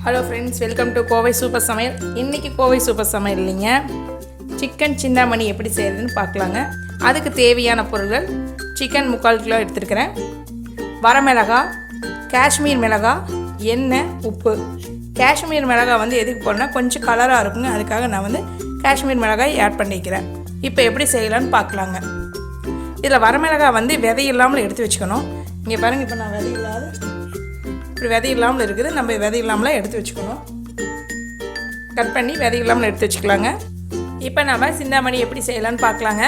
Hello friends, welcome to Kovai super சமையல். இன்றைக்கி Kovai super சமையல் இல்லைங்க, சிக்கன் சிந்தாமணி எப்படி செய்கிறதுன்னு பார்க்கலாங்க. அதுக்கு தேவையான பொருட்கள்: சிக்கன் 3/4 கிலோ எடுத்துருக்கிறேன், வரமிளகாய், காஷ்மீர் மிளகாய், எண்ணெய், உப்பு. காஷ்மீர் மிளகாய் எதுக்கு போடனா கொஞ்சம் கலராக இருக்குங்க, அதுக்காக நான் காஷ்மீர் மிளகாய் ஆட் பண்ணிக்கிறேன். இப்போ எப்படி செய்யலான்னு பார்க்கலாங்க. இதில் வரமிளகாய் விதை இல்லாமல் எடுத்து வச்சுக்கணும். இங்கே பாருங்கள், இப்போ நான் விதை இல்லாத இப்படி விதை இல்லாமல் இருக்குது. நம்ம விதை இல்லாமலாம் எடுத்து வச்சுக்கணும். கட் பண்ணி விதை இல்லாமல் எடுத்து வச்சுக்கலாங்க. இப்போ நம்ம சிந்தாமணி எப்படி செய்யலான்னு பார்க்கலாங்க.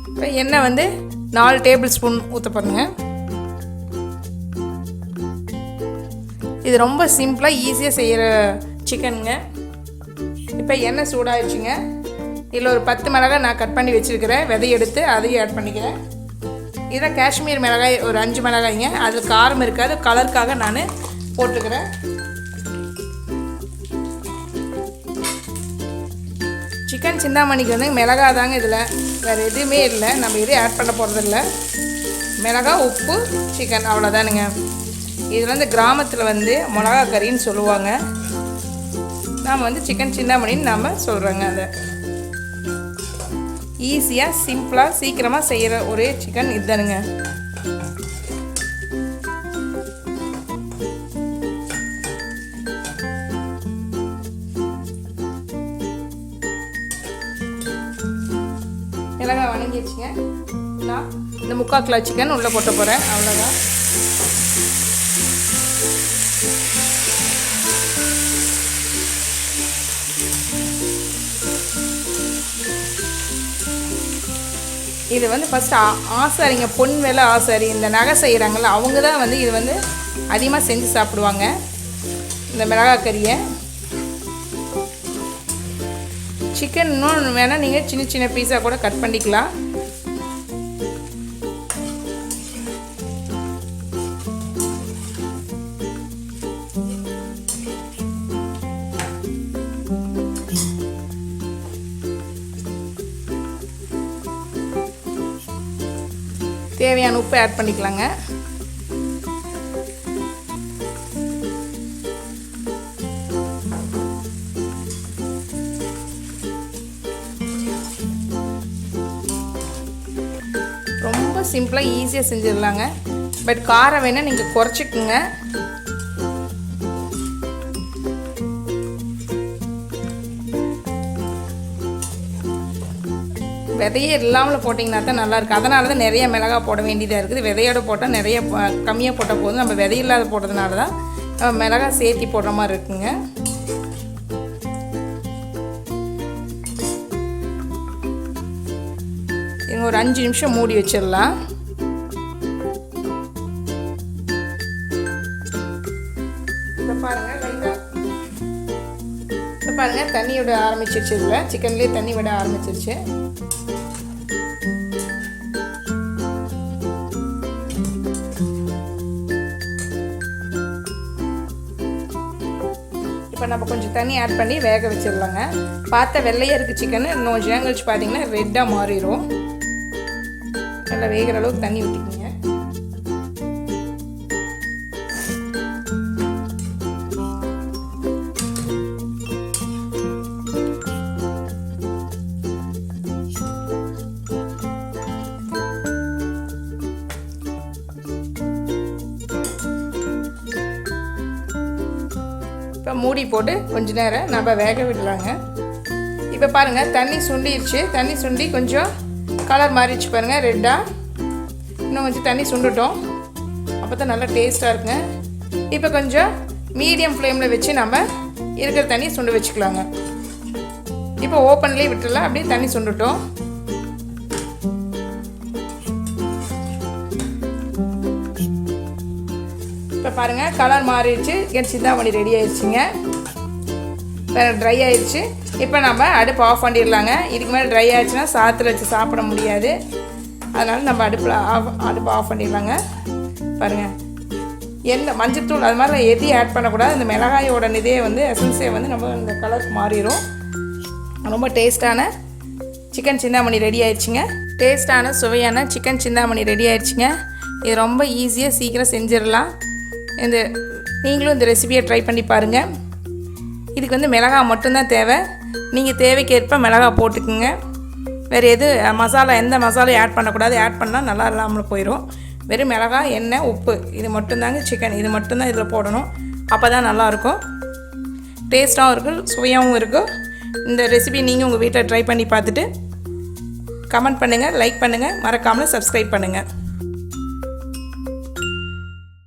இப்போ எண்ணெய் 4 டேபிள் ஸ்பூன் ஊற்ற பாருங்க. இது ரொம்ப சிம்பிளாக ஈஸியாக செய்கிற சிக்கனுங்க. இப்போ எண்ணெய் சூடாகிடுச்சுங்க. இதில் ஒரு 10 மிளகாய் நான் கட் பண்ணி வச்சுருக்கிறேன், விதை எடுத்து அதையும் ஆட் பண்ணிக்கிறேன். இதில் காஷ்மீர் மிளகாய் ஒரு 5 மிளகாய்ங்க, அதில் காரம் இருக்காது, கலருக்காக நான் போட்டுக்கிறேன். சிக்கன் சிந்தாமணிக்கு மிளகாய் தாங்க, இதில் வேறு எதுவுமே இல்லை. நம்ம எதுவும் ஆட் பண்ண போகிறதில்ல. மிளகாய், உப்பு, சிக்கன், அவ்வளோதானுங்க. இதில் கிராமத்தில் மிளகா கறின்னு சொல்லுவாங்க. நாம் சிக்கன் சிந்தாமணின்னு நாம் சொல்கிறோங்க. அதை ஈஸியாக சிம்பிளாக சீக்கிரமாக செய்கிற ஒரே சிக்கன் இதுதானுங்க. மிளகாய் வணங்கிடுச்சுங்க. நான் இந்த 3/4 கிலோ சிக்கன் உள்ளே போட்ட போகிறேன். அவ்வளோதான். இது ஃபஸ்ட்டு ஆசாரிங்க, பொன் வேலை ஆசாரி, இந்த நகை செய்கிறாங்கள்ல, அவங்க தான் இது அதிகமாக செஞ்சு சாப்பிடுவாங்க, இந்த மிளகாய் கறியை. சிக்கன் இன்னொன்று வேணால் நீங்கள் சின்ன சின்ன பீஸாக கூட கட் பண்ணிக்கலாம். தேவையான உப்பு ஆட் பண்ணிக்கலாங்க. ரொம்ப சிம்பிளாக ஈஸியாக செஞ்சிடலாங்க. பட் காரம் வேணால் நீங்கள் குறைச்சிக்குங்க. விதையே இல்லாமல் போட்டிங்கன்னா தான் நல்லாயிருக்கு. அதனால தான் நிறைய மிளகாய் போட வேண்டியதாக இருக்குது. விதையோடு போட்டால் நிறைய கம்மியாக போட்டால் போதும். நம்ம விதையில்லாத போடுறதுனால தான் நம்ம மிளகாய் சேர்த்தி போடுற மாதிரி இருக்குங்க. இங்கே ஒரு 5 நிமிஷம் மூடி வச்சிடலாம். இப்போ பாருங்கள் தண்ணி விட ஆரம்பிச்சிருச்சு. இதில் சிக்கன்லேயே தண்ணி விட ஆரம்பிச்சிருச்சு. இப்போ நம்ம கொஞ்சம் தண்ணி ஆட் பண்ணி வேக வச்சிடலாங்க. பார்த்த வெள்ளையாக இருக்குது சிக்கன். இன்னும் கொஞ்சம் நேரம் கழிச்சு பார்த்தீங்கன்னா ரெட்டாக மாறிடும். நல்லா வேகிற அளவுக்கு தண்ணி ஊற்றிக்கிங்க. இப்போ மூடி போட்டு கொஞ்ச நேரம் நம்ம வேக விடலாங்க. இப்போ பாருங்கள் தண்ணி சுண்டிடுச்சு. தண்ணி சுண்டி கொஞ்சம் கலர் மாறிடுச்சு பாருங்கள், ரெட்டாக. இன்னும் கொஞ்சம் தண்ணி சுண்டுட்டோம், அப்போ தான் நல்லா டேஸ்ட்டாக இருக்குங்க. இப்போ கொஞ்சம் மீடியம் ஃப்ளேமில் வச்சு நம்ம இருக்கிற தண்ணி சுண்டு வச்சுக்கலாங்க. இப்போ ஓப்பன்லேயே விட்டுடலாம். அப்படியே தண்ணி சுண்டுட்டோம். இப்போ பாருங்கள் கலர் மாறிடுச்சு. சிக்கன் சிந்தாமணி ரெடி ஆயிடுச்சுங்க. ட்ரை ஆயிடுச்சு. இப்போ நம்ம அடுப்பு ஆஃப் பண்ணிடலாங்க. இதுக்கு மேலே ட்ரை ஆயிடுச்சுன்னா சாத்தில் வச்சு சாப்பிட முடியாது. அதனால் நம்ம அடுப்பு ஆஃப் பண்ணிடலாங்க. பாருங்கள், எந்த மஞ்சத்தூள் அது மாதிரி எதையும் ஆட் பண்ணக்கூடாது. இந்த மிளகாயோட இதே எசன்ஸே நம்ம இந்த கலருக்கு மாறிடும். ரொம்ப டேஸ்ட்டான சிக்கன் சிந்தாமணி ரெடி ஆயிடுச்சுங்க. டேஸ்ட்டான சுவையான சிக்கன் சிந்தாமணி ரெடி ஆயிடுச்சுங்க. இது ரொம்ப ஈஸியாக சீக்கிரம் செஞ்சிடலாம். நீங்களும் இந்த ரெசிபியை ட்ரை பண்ணி பாருங்கள். இதுக்கு வந்து மிளகாய் மட்டும்தான் தேவை. நீங்கள் தேவைக்கேற்ப மிளகாய் போட்டுக்குங்க. வேறு மசாலா எந்த மசாலையும் ஆட் பண்ணக்கூடாது. ஆட் பண்ணால் நல்லா இல்லாமல் போயிடும். வெறும் மிளகாய், எண்ணெய், உப்பு இது மட்டும்தாங்க சிக்கன். இது மட்டும்தான் இதில் போடணும். அப்போ தான் நல்லாயிருக்கும். டேஸ்ட்டாகவும் இருக்கும், சுவையாகவும் இருக்கும். இந்த ரெசிபி நீங்கள் உங்கள் வீட்டில் ட்ரை பண்ணி பார்த்துட்டு கமெண்ட் பண்ணுங்கள், லைக் பண்ணுங்கள், மறக்காமல் சப்ஸ்கிரைப் பண்ணுங்கள்.